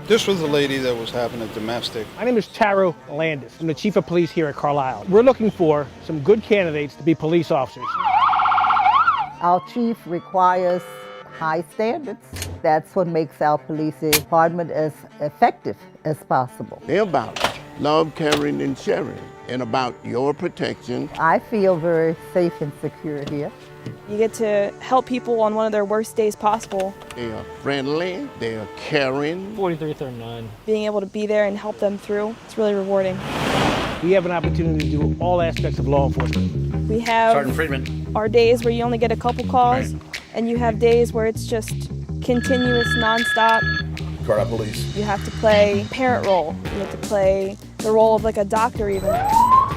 This was the lady that was having a domestic. My name is Taro Landis. I'm the chief of police here at Carlisle. We're looking for some good candidates to be police officers. Our chief requires high standards. That's what makes our police department as effective as possible. They're about love, caring, and sharing, and about your protection. I feel very safe and secure here. You get to help people on one of their worst days possible. They are friendly, they are caring. 4339. Being able to be there and help them through, it's really rewarding. We have an opportunity to do all aspects of law enforcement. We have our days where you only get a couple calls, and you have days where it's just continuous, nonstop. Carlisle Police. You have to play parent role. You have to play the role of like a doctor even.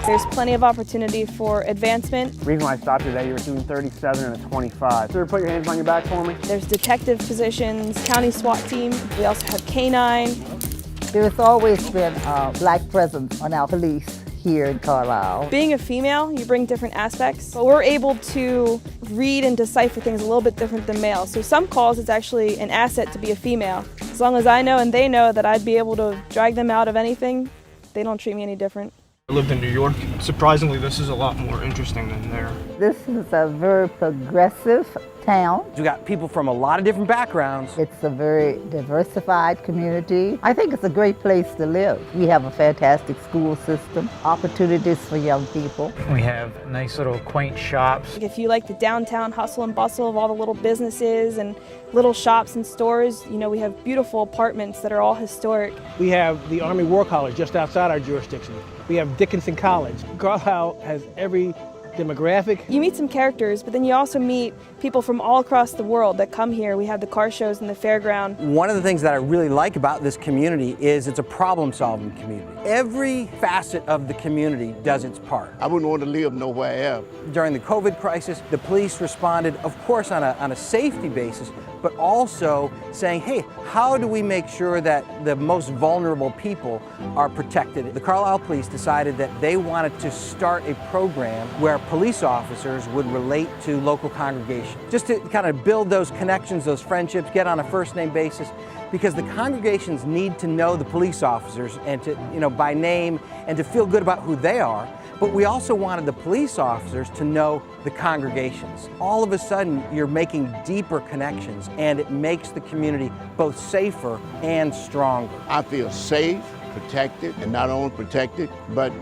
There's plenty of opportunity for advancement. The reason why I stopped today, you were doing 37 and a 25. Sir, put your hands on your back for me. There's detective positions, county SWAT team. We also have K-9. There's always been a black presence on our police here in Carlisle. Being a female, you bring different aspects, but we're able to read and decipher things a little bit different than males. So some calls, it's actually an asset to be a female. As long as I know and they know that I'd be able to drag them out of anything, they don't treat me any different. I lived in New York. Surprisingly, this is a lot more interesting than there. This is a very progressive town. We got people from a lot of different backgrounds. It's a very diversified community. I think it's a great place to live. We have a fantastic school system, opportunities for young people. We have nice little quaint shops. If you like the downtown hustle and bustle of all the little businesses and little shops and stores, you know, we have beautiful apartments that are all historic. We have the Army War College just outside our jurisdiction. We have Dickinson College. Carlisle has every demographic. You meet some characters, but then you also meet people from all across the world that come here. We have the car shows and the fairground. One of the things that I really like about this community is it's a problem-solving community. Every facet of the community does its part. I wouldn't want to live nowhere else. During the COVID crisis, the police responded, of course, on a safety basis, but also saying, hey, how do we make sure that the most vulnerable people are protected? The Carlisle Police decided that they wanted to start a program where police officers would relate to local congregations, just to kind of build those connections, those friendships, get on a first-name basis, because the congregations need to know the police officers and to, by name and to feel good about who they are. But we also wanted the police officers to know the congregations. All of a sudden, you're making deeper connections, and it makes the community both safer and stronger. I feel safe, protected, and not only protected, but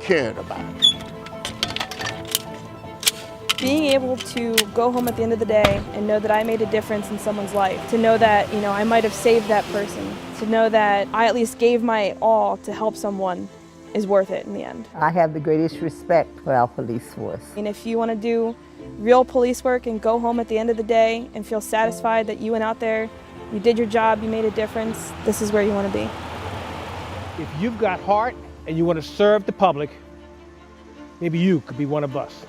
cared about. Being able to go home at the end of the day and know that I made a difference in someone's life, to know that, I might have saved that person, to know that I at least gave my all to help someone, is worth it in the end. I have the greatest respect for our police force. And if you want to do real police work and go home at the end of the day and feel satisfied that you went out there, you did your job, you made a difference, this is where you want to be. If you've got heart and you want to serve the public, maybe you could be one of us.